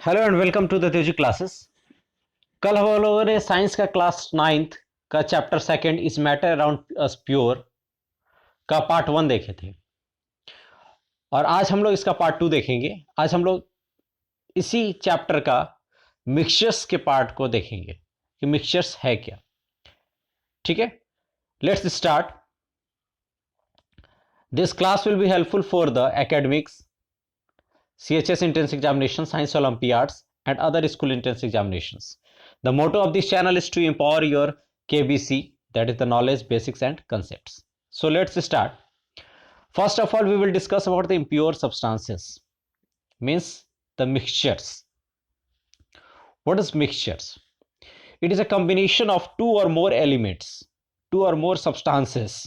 Hello and welcome to the Teji classes. कल हम लोगों ने साइंस का क्लास 9th का chapter second is matter around us pure का पार्ट 1 देखे थे और आज हम लोग इसका पार्ट 2 देखेंगे। आज हम लोग इसी चैप्टर का मिक्सचर्स के पार्ट को देखेंगे कि मिक्सचर्स है क्या। ठीक है, let's start. This class will be helpful for the academics, CHS entrance examination, science olympiads, and other school entrance examinations. The motto of this channel is to empower your KBC, that is the knowledge, basics, and concepts. So let's start. First of all, we will discuss about the impure substances, means the mixtures. What is mixtures? It is a combination of two or more elements, two or more substances.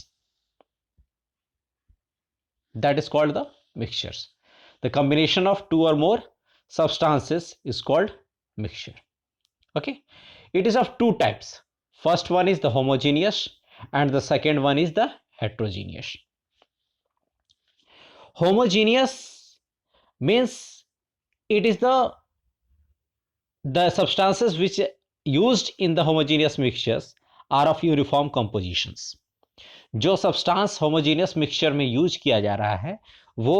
That is called the mixtures. The combination of two or more substances is called mixture. Okay, it is of two types. First one is the homogeneous and the second one is the heterogeneous. Homogeneous means it is the substances which used in the homogeneous mixtures are of uniform compositions. जो substance homogeneous mixture में use किया जा रहा है वो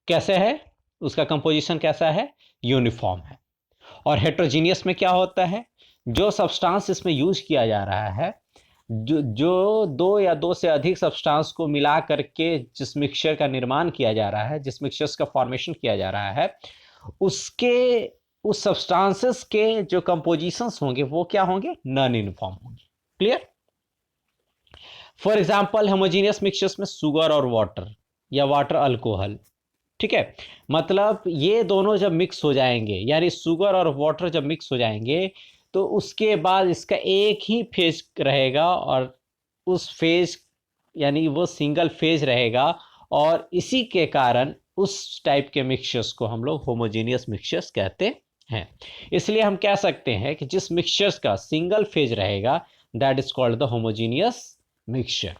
कैसे है, उसका कंपोजिशन कैसा है, यूनिफॉर्म है। और हेट्रोजीनियस में क्या होता है, जो सब्सटेंस इसमें यूज किया जा रहा है, जो दो या दो से अधिक सब्सटेंस को मिला करके जिस मिक्सचर का निर्माण किया जा रहा है, जिस मिक्सचर्स का फॉर्मेशन किया जा रहा है, उसके उस सब्सटेंसेस के जो कंपोजिशंस होंगे वो क्या होंगे, नॉन यूनिफॉर्म होंगे। Clear? For example homogeneous mixtures में शुगर और वाटर या वाटर अल्कोहल, ठीक है, मतलब ये दोनों जब मिक्स हो जाएंगे, यानी शुगर और वाटर जब मिक्स हो जाएंगे तो उसके बाद इसका एक ही फेज रहेगा और उस फेज यानी वो सिंगल फेज रहेगा और इसी के कारण उस टाइप के मिक्सचर्स को हम लोग होमोजेनियस मिक्सचर्स कहते हैं। इसलिए हम कह सकते हैं कि जिस मिक्सचर्स का सिंगल फेज रहेगा that is called the homogeneous mixture.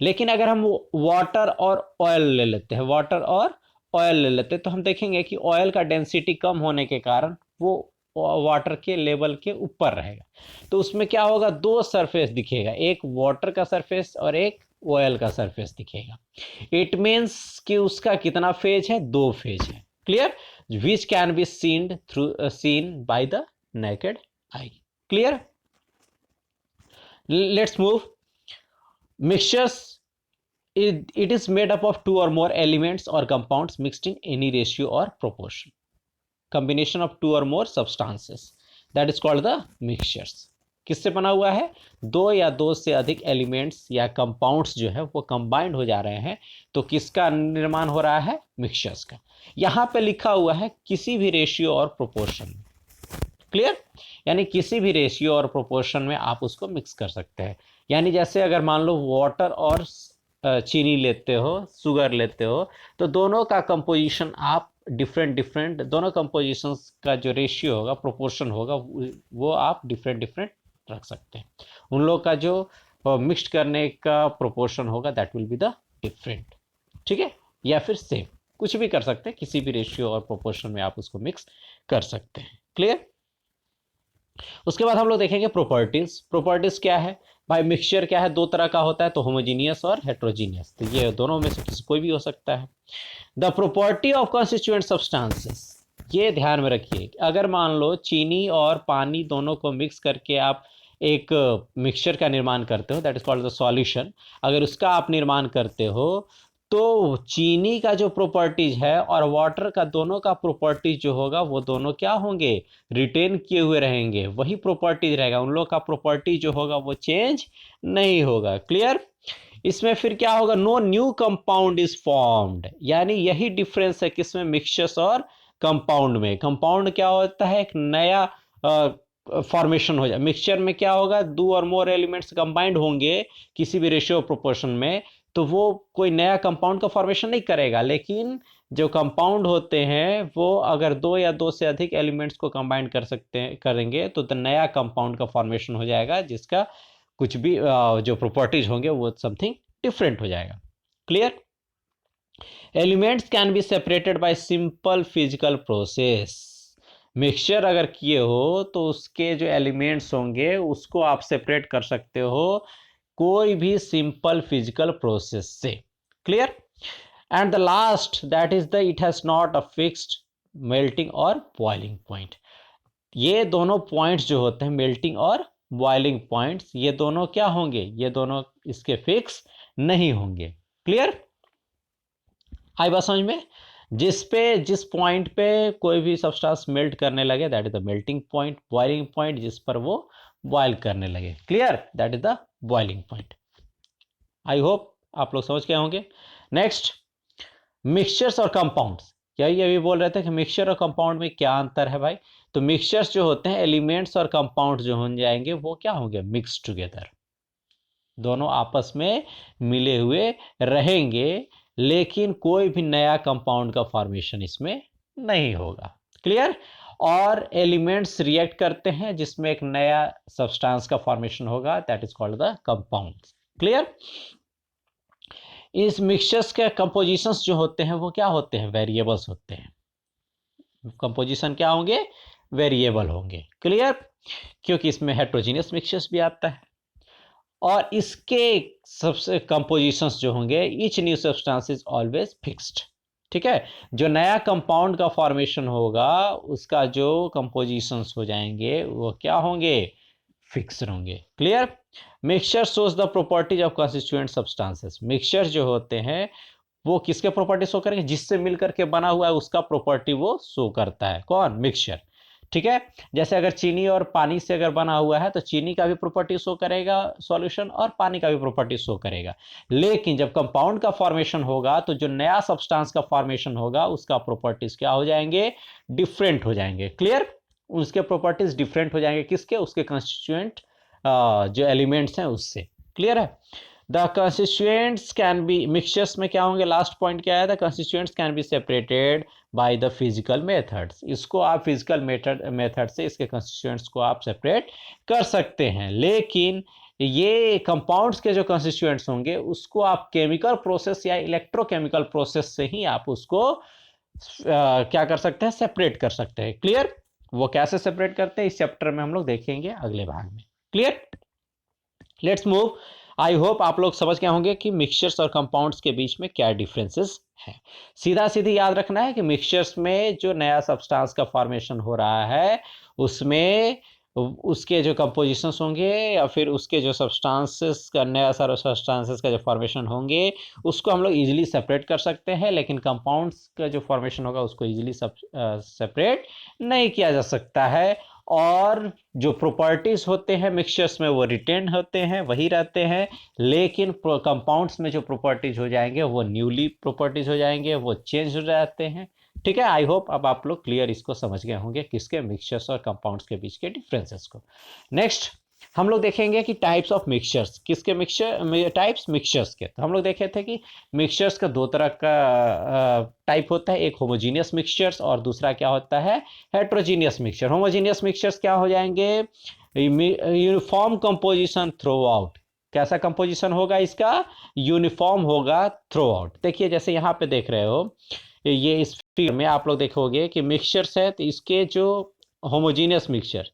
लेकिन अगर हम वाटर और ऑयल ले लेते हैं, वाटर और ऑयल ले लेते हैं तो हम देखेंगे कि ऑयल का डेंसिटी कम होने के कारण वो वाटर के लेवल के ऊपर रहेगा, तो उसमें क्या होगा, दो सरफेस दिखेगा, एक वाटर का सरफेस और एक ऑयल का सरफेस दिखेगा। इट मीन्स कि उसका कितना फेज है, दो फेज है। Clear? Which can be seen by the naked I. Clear? Let's move. Mixtures, it is made up of two or more elements or compounds mixed in any ratio or proportion. Combination of two or more substances, that is called the mixtures. किससे बना हुआ है, दो या दो से अधिक elements या कंपाउंड्स जो है वो कंबाइंड हो जा रहे हैं, तो किसका निर्माण हो रहा है, मिक्सचर्स का। यहाँ पे लिखा हुआ है किसी भी रेशियो और प्रोपोर्शन में। क्लियर? यानी किसी भी रेशियो और प्रोपोर्शन में आप उसको मिक्स कर सकते हैं। यानी जैसे अगर मान लो वाटर और चीनी लेते हो, शुगर लेते हो, तो दोनों का कंपोजिशन आप डिफरेंट दोनों कंपोजिशंस का जो रेशियो होगा, प्रोपोर्शन होगा, वो आप डिफरेंट रख सकते हैं। उन लोग का जो मिक्स्ड करने का प्रोपोर्शन होगा that will be the different. ठीक है, या फिर सेम, कुछ भी कर सकते हैं, किसी भी रेशियो और प्रोपोर्शन में आप उसको मिक्स कर सकते हैं। क्लियर? उसके बाद हम लोग देखेंगे प्रॉपर्टीज। प्रॉपर्टीज क्या है भाई, मिक्सचर क्या है, दो तरह का होता है, तो होमोजीनियस और हेट्रोजीनियस, तो ये दोनों में से कोई भी हो सकता है। The property of constituent substances, ये ध्यान में रखिए, अगर मान लो चीनी और पानी दोनों को मिक्स करके आप एक मिक्सचर का निर्माण करते हो, that is called the solution. अगर उसका आप निर्माण करते हो तो चीनी का जो प्रॉपर्टीज है और वाटर का दोनों का प्रॉपर्टीज जो होगा वो दोनों क्या होंगे, रिटेन किए हुए रहेंगे, वही प्रॉपर्टीज रहेगा, उन लोग का प्रॉपर्टी जो होगा वो चेंज नहीं होगा। क्लियर? इसमें फिर क्या होगा, no new compound is formed, यानी यही डिफरेंस है किसमें, मिक्सचर्स और कंपाउंड में। कंपाउंड क्या होता है, एक नया फॉर्मेशन हो जाए। मिक्सचर में क्या होगा, दो और मोर एलिमेंट्स कंबाइंड होंगे किसी भी रेशियो प्रोपोर्शन में, तो वो कोई नया कंपाउंड का फॉर्मेशन नहीं करेगा। लेकिन जो कंपाउंड होते हैं वो अगर दो या दो से अधिक एलिमेंट्स को कंबाइन कर सकते हैं, करेंगे तो नया कंपाउंड का फॉर्मेशन हो जाएगा, जिसका कुछ भी जो प्रॉपर्टीज होंगे वो समथिंग डिफरेंट हो जाएगा। Clear? Elements can be separated by simple physical process. Mixture अगर किए हो तो उसके जो एलिमेंट्स होंगे उसको आप सेपरेट कर सकते हो कोई भी सिंपल फिजिकल प्रोसेस से। Clear? And the last that is the it has not a fixed melting और बॉइलिंग पॉइंट। ये दोनों पॉइंट्स जो होते हैं मेल्टिंग और बॉइलिंग पॉइंट्स, ये दोनों क्या होंगे, ये दोनों इसके फिक्स नहीं होंगे। क्लियर? आई बात समझ में? जिस पॉइंट पे कोई भी सब्सटेंस मेल्ट करने लगे that is the melting point, boiling point जिस पर वो बॉयल करने लगे। Clear? That is the boiling point. I hope आप लोग समझ गए होंगे। नेक्स्ट, मिक्सचर्स और कंपाउंड्स। यही अभी बोल रहे थे कि मिक्सचर और कंपाउंड में क्या अंतर है भाई। तो मिक्सचर्स जो होते हैं, एलिमेंट्स और कंपाउंड्स जो हो जाएंगे वो क्या होंगे, मिक्स टुगेदर, दोनों आपस में मिले हुए रहेंगे, लेकिन कोई भी नया कंपाउंड का फॉर्मेशन इसमें नहीं होगा। क्लियर? और एलिमेंट्स रिएक्ट करते हैं जिसमें एक नया सब्सटेंस का फॉर्मेशन होगा, that is called the compound. Clear? इस मिक्सचर्स के कंपोजिशंस जो होते हैं वो क्या होते हैं, वेरिएबल्स होते हैं। कंपोजिशन क्या होंगे, वेरिएबल होंगे। क्लियर? क्योंकि इसमें हेट्रोजीनियस मिक्सचर्स भी आता है और इसके सबसे कंपोजिशंस जो होंगे, each new substance is always fixed. ठीक है? जो नया कंपाउंड का फॉर्मेशन होगा उसका जो कंपोजिशंस हो जाएंगे वो क्या होंगे, फिक्स्ड होंगे। Clear? Mixture shows the properties of constituent substances. Mixture जो होते हैं वो किसके प्रॉपर्टी शो करेंगे, जिससे मिलकर के बना हुआ है उसका प्रॉपर्टी वो शो करता है। कौन? मिक्सचर। ठीक है? जैसे अगर चीनी और पानी से अगर बना हुआ है तो चीनी का भी प्रॉपर्टी शो करेगा सॉल्यूशन और पानी का भी प्रॉपर्टी शो करेगा। लेकिन जब कंपाउंड का फॉर्मेशन होगा तो जो नया सब्सटेंस का फॉर्मेशन होगा उसका प्रॉपर्टीज क्या हो जाएंगे, डिफरेंट हो जाएंगे। क्लियर? उसके प्रॉपर्टीज डिफरेंट हो जाएंगे, किसके, उसके कंस्टिट्यूएंट जो एलिमेंट्स हैं उससे। क्लियर है? The constituents can be, mixtures में क्या होंगे, लास्ट पॉइंट क्या है, the constituents can be separated by the physical methods. इसको आप फिजिकल मेथड से इसके कंस्टिट्यूएंट्स को आप सेपरेट कर सकते हैं, लेकिन ये कंपाउंड्स के जो कंस्टिट्यूएंट्स होंगे उसको आप केमिकल प्रोसेस या इलेक्ट्रोकेमिकल प्रोसेस से ही आप उसको क्या कर सकते हैं, सेपरेट कर सकते हैं। क्लियर? वो कैसे सेपरेट करते हैं इस चैप्टर में हम लोग देखेंगे अगले भाग में। Clear? Let's move. I hope आप लोग समझ गए होंगे कि मिक्सचर्स और कंपाउंड्स के बीच में क्या डिफरेंसेस हैं। सीधा सीधी याद रखना है कि मिक्सचर्स में जो नया सब्सटेंस का फॉर्मेशन हो रहा है उसमें उसके जो कंपोजिशंस होंगे या फिर उसके जो सब्सटेंसेस का नया सारा सब्सटेंसेस का जो फॉर्मेशन होंगे उसको हम लोग इजीली सेपरेट कर सकते हैं, लेकिन कंपाउंड्स का जो फॉर्मेशन होगा उसको इजीली सेपरेट नहीं किया जा सकता है। और जो प्रॉपर्टीज होते हैं मिक्सचर्स में वो रिटेन होते हैं, वही रहते हैं, लेकिन कंपाउंड्स में जो प्रॉपर्टीज हो जाएंगे वो न्यूली प्रॉपर्टीज हो जाएंगे, वो चेंज हो जाते हैं। ठीक है? आई होप अब आप लोग क्लियर इसको समझ गए होंगे किसके, मिक्सचर्स और कंपाउंड्स के बीच के डिफरेंसेस को। नेक्स्ट हम लोग देखेंगे कि टाइप्स ऑफ मिक्सचर्स, किसके मिक्सचर टाइप्स, मिक्सचर्स के। तो हम लोग देखे थे कि मिक्सचर्स का दो तरह का टाइप होता है, एक होमोजीनियस मिक्सचर्स और दूसरा क्या होता है, हेट्रोजीनियस मिक्सचर। होमोजीनियस मिक्सचर्स क्या हो जाएंगे, यूनिफॉर्म कंपोजिशन थ्रू आउट। कैसा कंपोजिशन होगा इसका, यूनिफॉर्म होगा थ्रू आउट। देखिए जैसे यहाँ पे देख रहे हो, ये इस फिगर में आप लोग देखोगे कि मिक्सचर्स है, तो इसके जो होमोजीनियस मिक्सचर,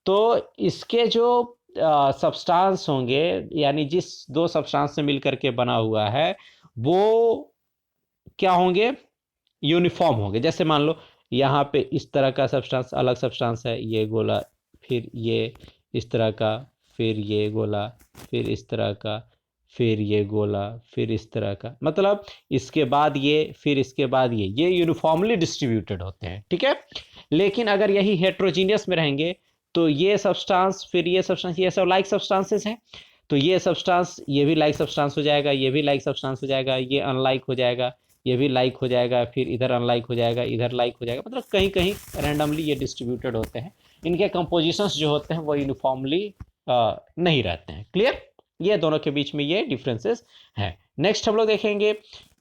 तो इसके जो सब्सटेंस होंगे यानी जिस दो सब्सटेंस से मिलकर के बना हुआ है वो क्या होंगे, यूनिफॉर्म होंगे। जैसे मान लो यहाँ पे इस तरह का सब्सटेंस, अलग सब्सटेंस है, ये गोला, फिर ये इस तरह का, फिर ये गोला, फिर इस तरह का, फिर ये गोला, फिर इस तरह का, मतलब इसके बाद ये, फिर इसके बाद ये यूनिफॉर्मली डिस्ट्रीब्यूटेड होते हैं। ठीक है? लेकिन अगर यही हेट्रोजीनियस में रहेंगे तो ये सब्सटेंस, फिर ये सब्सटेंस, ये सब लाइक सब्सटेंसेस हैं, तो ये सब्सटेंस ये भी लाइक सब्सटेंस हो जाएगा, ये भी लाइक सब्सटेंस हो जाएगा, ये अनलाइक हो जाएगा, ये भी लाइक हो जाएगा, फिर इधर अनलाइक हो जाएगा, इधर लाइक हो जाएगा, मतलब कहीं कहीं रैंडमली ये डिस्ट्रीब्यूटेड होते हैं। इनके कंपोजिशंस जो होते हैं वो यूनिफॉर्मली नहीं रहते हैं। क्लियर? ये दोनों के बीच में ये डिफरेंसेस हैं। नेक्स्ट हम लोग देखेंगे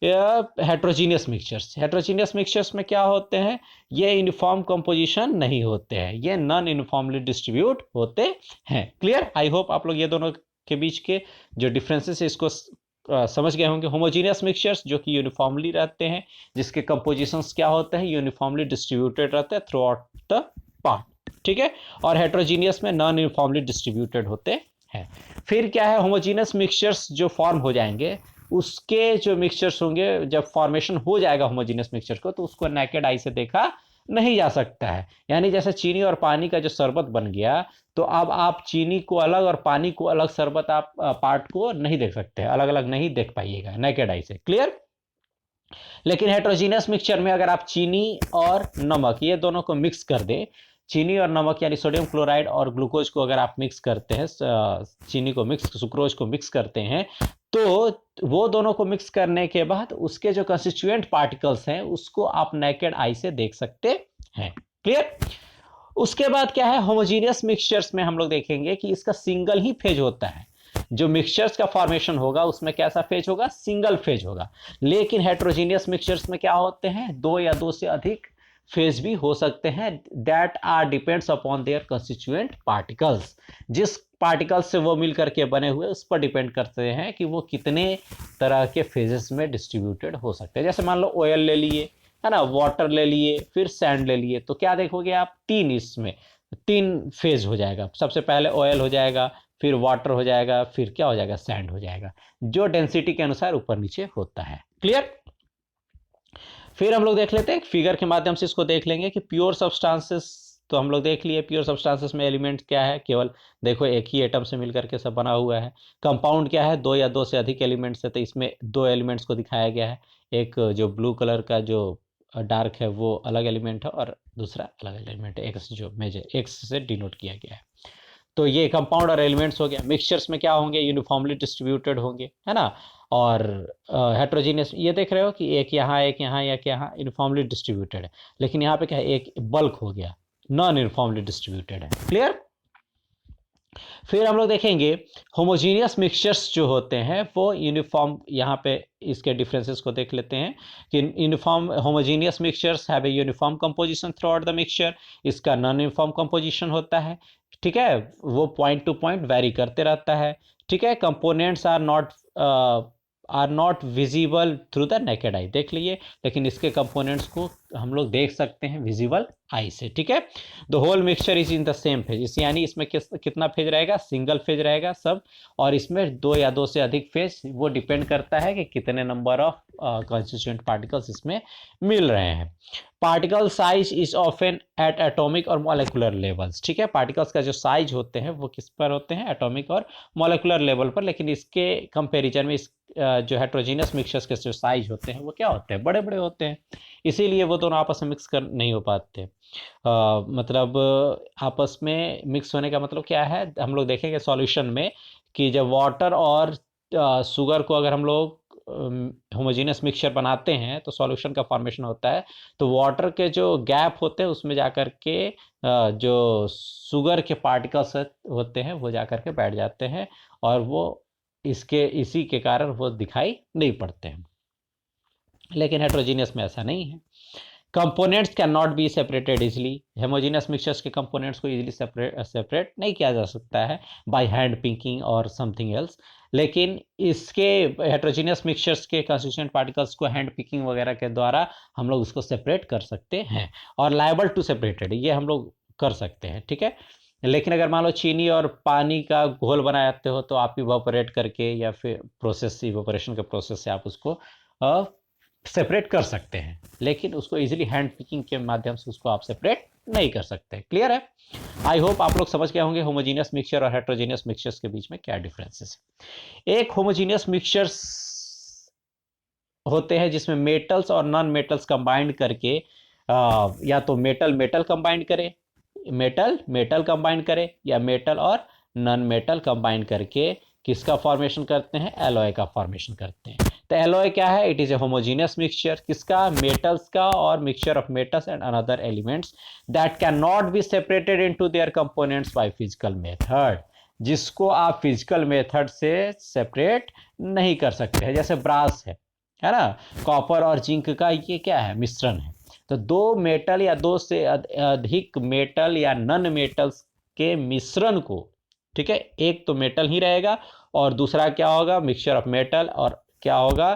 हेट्रोजीनियस मिक्सचर्स। हेट्रोजीनियस मिक्सचर्स में क्या होते हैं, ये यूनिफॉर्म कंपोजिशन नहीं होते हैं, ये नॉन यूनिफॉर्मली डिस्ट्रीब्यूट होते हैं। क्लियर? आई होप आप लोग ये दोनों के बीच के जो डिफरेंसेस है इसको समझ गए होंगे। होमोजीनियस मिक्सचर्स जो कि यूनिफॉर्मली रहते हैं, जिसके कंपोजिशंस क्या होते हैं, यूनिफॉर्मली डिस्ट्रीब्यूटेड रहते हैं थ्रू आउट द पार्ट, ठीक है। और हेट्रोजीनियस में नॉन यूनिफॉर्मली डिस्ट्रीब्यूटेड होते हैं। फिर क्या है, होमोजीनियस मिक्सचर्स जो फॉर्म हो जाएंगे, उसके जो मिक्सचर्स होंगे, जब फॉर्मेशन हो जाएगा होमोजीनियस मिक्सचर को, तो उसको नेकेड आई से देखा नहीं जा सकता है। यानी जैसे चीनी और पानी का जो शरबत बन गया, तो अब आप चीनी को अलग और पानी को अलग शरबत आप पार्ट को नहीं देख सकते, अलग अलग नहीं देख पाइएगा नेकेड आई से, क्लियर। लेकिन हेट्रोजीनियस मिक्सचर में अगर आप चीनी और नमक ये दोनों को मिक्स कर दें, चीनी और नमक यानी सोडियम क्लोराइड और ग्लूकोज को अगर आप मिक्स करते हैं, चीनी को मिक्स, सुक्रोज को मिक्स करते हैं, तो वो दोनों को मिक्स करने के बाद उसके जो कंस्टिट्यूएंट पार्टिकल्स हैं उसको आप नेकेड आई से देख सकते हैं, क्लियर। उसके बाद क्या है, होमोजीनियस मिक्सचर्स में हम लोग देखेंगे कि इसका सिंगल ही फेज होता है। जो मिक्सचर्स का फॉर्मेशन होगा उसमें कैसा फेज होगा, सिंगल फेज होगा। लेकिन हेट्रोजीनियस मिक्सचर्स में क्या होते हैं, दो या दो से अधिक फेज भी हो सकते हैं। That are depends upon their constituent particles. जिस पार्टिकल्स से वो मिल करके बने हुए उस पर डिपेंड करते हैं कि वो कितने तरह के फेजेस में डिस्ट्रीब्यूटेड हो सकते हैं। जैसे मान लो ऑयल ले लिए, है ना, वाटर ले लिए, फिर सैंड ले लिए, तो क्या देखोगे आप, तीन, इसमें तीन फेज हो जाएगा। सबसे पहले ऑयल हो जाएगा, फिर वाटर हो जाएगा, फिर क्या हो जाएगा, सैंड हो जाएगा, जो डेंसिटी के अनुसार ऊपर नीचे होता है, क्लियर। फिर हम लोग देख लेते हैं फिगर के माध्यम से, इसको देख लेंगे कि प्योर सब्सटेंसेस, तो हम लोग देख लिए प्योर सब्सटेंसेस में एलिमेंट क्या है, केवल देखो एक ही एटम से मिलकर के सब बना हुआ है। कंपाउंड क्या है, दो या दो से अधिक एलिमेंट्स है, तो इसमें दो एलिमेंट्स को दिखाया गया है। एक जो ब्लू कलर का जो डार्क है वो अलग एलिमेंट है, और दूसरा अलग एलिमेंट है, एक्स जो मेजर एक्स से डिनोट किया गया है। तो ये कंपाउंड और एलिमेंट्स हो गया। मिक्सचर्स में क्या होंगे, यूनिफॉर्मली डिस्ट्रीब्यूटेड होंगे, है ना। और हेट्रोजीनियस ये देख रहे हो कि एक यहाँ एक यहाँ, एक यहाँ, यूनिफॉर्मली डिस्ट्रीब्यूटेड है। लेकिन यहाँ पे क्या है, एक बल्क हो गया, नॉन यूनिफॉर्मली डिस्ट्रीब्यूटेड है, क्लियर। फिर हम लोग देखेंगे होमोजीनियस मिक्सचर्स जो होते हैं वो यूनिफॉर्म, यहाँ पे इसके डिफरेंसेस को देख लेते हैं कि uniform homogeneous mixtures have a uniform composition through out the mixture. इसका नॉन यूनिफॉर्म कंपोजिशन होता है, ठीक है, वो पॉइंट टू पॉइंट वेरी करते रहता है, ठीक है। Components are not visible through the naked eye, देख लिए, लेकिन इसके कंपोनेंट्स को हम लोग देख सकते हैं विजिबल आई से, ठीक है। The whole mixture is in the same phase, यानी इसमें कितना फेज रहेगा, सिंगल फेज रहेगा सब। और इसमें दो या दो से अधिक फेज, वो डिपेंड करता है कि कितने नंबर ऑफ कंस्टिट्यूएंट पार्टिकल्स इसमें मिल रहे हैं। Particle size is often at atomic और मॉलिक्यूलर लेवल्स, ठीक है। पार्टिकल्स का जो साइज होते हैं वो किस पर होते हैं, एटॉमिक और मॉलिक्यूलर लेवल पर। लेकिन इसके कंपैरिजन में इस जो हेट्रोजीनियस मिक्सचर्स के जो साइज होते हैं वो क्या होते हैं, बड़े बड़े होते हैं, इसीलिए वो दोनों आपस में मिक्स कर नहीं हो पाते। मतलब आपस में मिक्स होने का मतलब क्या है, हम लोग देखेंगे सॉल्यूशन में कि जब वाटर और शुगर को अगर हम लोग होमोजीनियस मिक्सचर बनाते हैं तो सॉल्यूशन का फॉर्मेशन होता है, तो वाटर के जो गैप होते हैं उसमें जाकर के जो शुगर के पार्टिकल्स होते हैं वो जाकर के बैठ जाते हैं, और वो इसी के कारण वो दिखाई नहीं पड़ते हैं। लेकिन हेट्रोजीनियस में ऐसा नहीं है। Components can not be separated easily, homogeneous mixtures के कंपोनेंट्स को इजिली सेपरेट नहीं किया जा सकता है बाय हैंड पिकिंग और समथिंग एल्स। लेकिन इसके हेट्रोजीनियस मिक्सचर्स के कंस्टिट्यूएंट पार्टिकल्स को हैंड पिकिंग वगैरह के द्वारा हम लोग उसको सेपरेट कर सकते हैं, और लायबल टू सेपरेटेड ये हम लोग कर सकते हैं, ठीक है। लेकिन अगर मान लो चीनी और पानी का घोल बनाते हो तो आप इवापोरेट करके या फिर प्रोसेस, इवापोरेशन के प्रोसेस से आप उसको सेपरेट कर सकते हैं, लेकिन उसको इजीली हैंड पिकिंग के माध्यम से उसको आप सेपरेट नहीं कर सकते, क्लियर है। आई होप आप लोग समझ गए होंगे होमोजीनियस मिक्सचर और हेट्रोजीनियस मिक्सचर्स के बीच में क्या डिफरेंसेस है। एक होमोजीनियस मिक्सचर्स होते हैं जिसमें मेटल्स और नॉन मेटल्स कंबाइंड करके या तो मेटल मेटल कंबाइंड करे, मेटल मेटल कंबाइंड करे, या मेटल और नॉन मेटल कंबाइंड करके किसका फॉर्मेशन करते हैं, एलॉय का फॉर्मेशन करते हैं। तो एलॉय क्या है, it is a homogeneous mixture, किसका, मेटल्स का, और mixture of metals and another elements that can not be separated into their components by physical method, जिसको आप फिजिकल मेथड से सेपरेट नहीं कर सकते हैं। जैसे ब्रास है ना, कॉपर और जिंक का ये क्या है, मिश्रण है। तो दो मेटल या दो से अधिक मेटल या नॉन मेटल्स के मिश्रण को ठीक है, एक तो मेटल ही रहेगा और दूसरा क्या होगा, मिक्सचर ऑफ मेटल, और क्या होगा,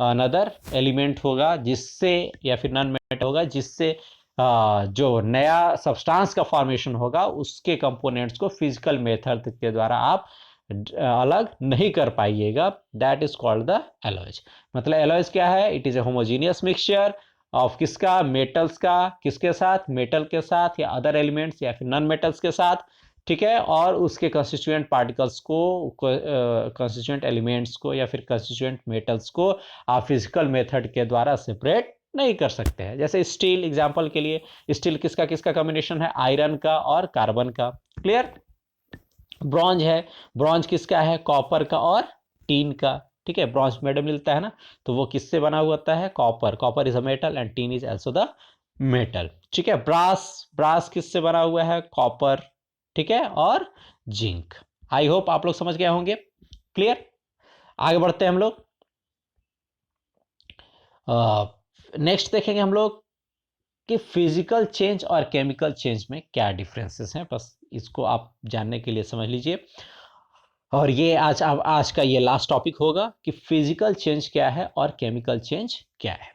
अनदर एलिमेंट होगा जिससे, या फिर नॉन मेटल होगा जिससे जो नया सब्सटेंस का फॉर्मेशन होगा उसके कंपोनेंट्स को फिजिकल मेथड के द्वारा आप अलग नहीं कर पाइएगा, that is called the alloys. मतलब एलॉयज क्या है, it is a homogeneous mixture of किसका, मेटल्स का, किसके साथ, मेटल के साथ या अदर एलिमेंट्स या फिर नॉन मेटल्स के साथ, ठीक है, और उसके कंस्टिट्यूएंट पार्टिकल्स को, कंस्टिट्यूएंट एलिमेंट्स को या फिर कंस्टिट्यूएंट मेटल्स को आप फिजिकल मेथड के द्वारा सेपरेट नहीं कर सकते हैं। जैसे स्टील, एग्जांपल के लिए, स्टील किसका किसका कॉम्बिनेशन है, आयरन का और कार्बन का, क्लियर। ब्रॉन्ज है, ब्रॉन्ज किसका है, कॉपर का और टीन का, ठीक है, ब्रॉन्ज मेडल मिलता है ना, तो वो किससे बना हुआ होता है, copper, copper is a metal and teen is also the metal, ठीक है। ब्रास, ब्रास किससे बना हुआ है, कॉपर, ठीक है, और जिंक। आई होप आप लोग समझ गए होंगे, क्लियर। आगे बढ़ते हैं हम लोग, नेक्स्ट देखेंगे हम लोग कि फिजिकल चेंज और केमिकल चेंज में क्या डिफरेंसेस हैं, बस इसको आप जानने के लिए समझ लीजिए। और ये आज का ये लास्ट टॉपिक होगा कि फिजिकल चेंज क्या है और केमिकल चेंज क्या है।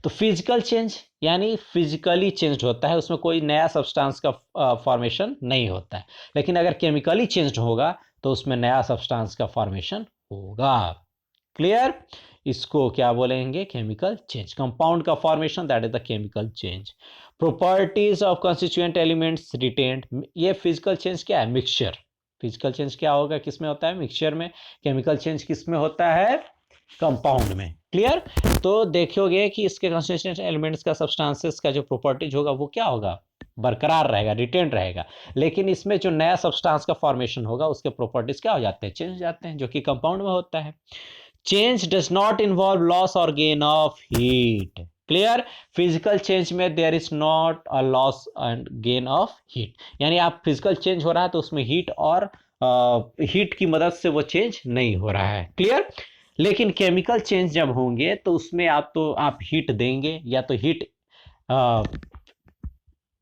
तो फिजिकल चेंज यानी फिजिकली चेंज होता है, उसमें कोई नया सब्सटेंस का फॉर्मेशन नहीं होता है। लेकिन अगर केमिकली चेंज होगा तो उसमें नया सब्सटेंस का फॉर्मेशन होगा, क्लियर। इसको क्या बोलेंगे, केमिकल चेंज। कंपाउंड का formation, that is the chemical change. Properties of constituent elements retained, ये फिजिकल चेंज क्या है, मिक्सचर। फिजिकल चेंज क्या होगा, किसमें होता है, मिक्सचर में। केमिकल चेंज किसमें होता है, कंपाउंड में, क्लियर। तो देखोगे कि इसके कंस्टिट्यूएंट एलिमेंट्स का, सब्सटेंसेस का जो प्रॉपर्टीज होगा वो क्या होगा, बरकरार रहेगा, रिटेन रहेगा। लेकिन इसमें जो नया सब्सटेंस का फॉर्मेशन होगा उसके प्रॉपर्टीज क्या हो जाते हैं, चेंज हो जाते हैं, जो कि कंपाउंड में होता है। Change does not involve loss और gain of heat, clear. Physical change में there is not a loss and gain of heat, यानी आप फिजिकल चेंज हो रहा है तो उसमें हीट और हीट की मदद से वो चेंज नहीं हो रहा है, क्लियर। लेकिन केमिकल चेंज जब होंगे तो उसमें आप हीट देंगे, या तो हीट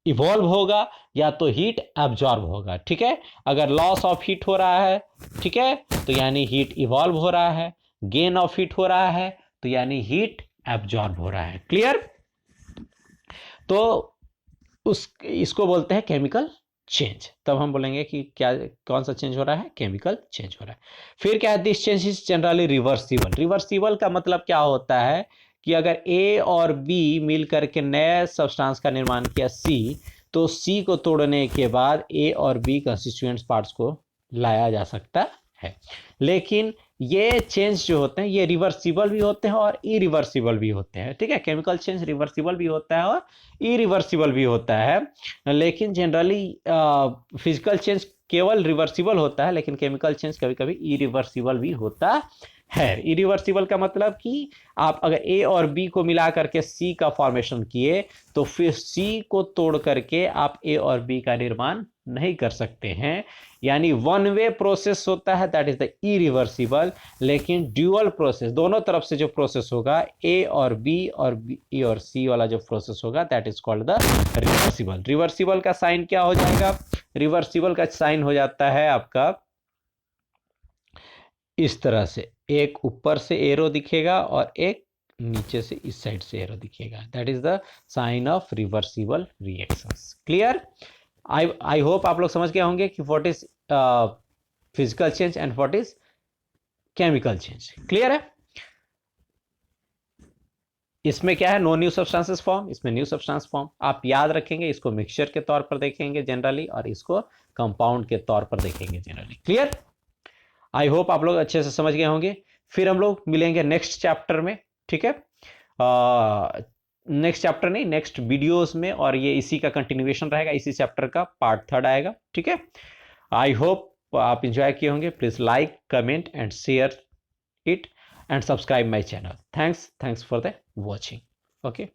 इवॉल्व होगा या तो हीट एब्जॉर्ब होगा, ठीक है। अगर लॉस ऑफ हीट हो रहा है, ठीक है, तो यानी हीट इवॉल्व हो रहा है। गेन ऑफ हीट हो रहा है तो यानी हीट एब्जॉर्ब हो रहा है, क्लियर। तो इसको बोलते हैं केमिकल चेंज। तब हम बोलेंगे कि क्या, कौन सा चेंज हो रहा है, केमिकल चेंज हो रहा है। फिर क्या है, this change is generally reversible. Reversible का मतलब क्या होता है कि अगर ए और बी मिल करके नए सब्सटेंस का निर्माण किया सी, तो सी को तोड़ने के बाद ए और बी कंस्टिट्यूएंट पार्ट्स को लाया जा सकता है। लेकिन ये चेंज जो होते हैं ये रिवर्सिबल भी होते हैं और इरिवर्सिबल भी होते हैं, ठीक है। केमिकल चेंज रिवर्सिबल भी होता है और इरिवर्सिबल भी होता है। लेकिन जनरली फिजिकल चेंज केवल रिवर्सिबल होता है, लेकिन केमिकल चेंज कभी कभी इरिवर्सिबल भी होता है। इरिवर्सिबल का मतलब कि आप अगर ए और बी को मिला करके सी का फॉर्मेशन किए तो फिर सी को तोड़ करके आप ए और बी का निर्माण नहीं कर सकते हैं, यानी वन वे प्रोसेस होता है, दैट इज द इरिवर्सिबल। लेकिन ड्यूअल प्रोसेस, दोनों तरफ से जो प्रोसेस होगा, ए और बी और सी वाला जो प्रोसेस होगा, that is called the reversible. Reversible का साइन क्या हो जाएगा, रिवर्सिबल का साइन हो जाता है आपका इस तरह से, एक ऊपर से एरो दिखेगा और एक नीचे से इस साइड से एरो दिखेगा, that is the sign of reversible reactions, clear. I hope आप लोग समझ गए होंगे कि what is physical change and what is chemical change, clear है। इसमें क्या है, नो न्यू सब्सटेंसेस फॉर्म, इसमें न्यू सब्सटेंस फॉर्म। आप याद रखेंगे, इसको मिक्सचर के तौर पर देखेंगे जनरली और इसको कंपाउंड के तौर पर देखेंगे जनरली, क्लियर। आई होप आप लोग अच्छे से समझ गए होंगे। फिर हम लोग मिलेंगे नेक्स्ट चैप्टर में, ठीक है, नेक्स्ट चैप्टर नहीं, नेक्स्ट वीडियोस में, और ये इसी का कंटिन्यूएशन रहेगा, इसी चैप्टर का पार्ट 3 आएगा, ठीक है। आई होप आप इंजॉय किए होंगे। Please like, comment and share it and subscribe my channel. Thanks for the watching, okay.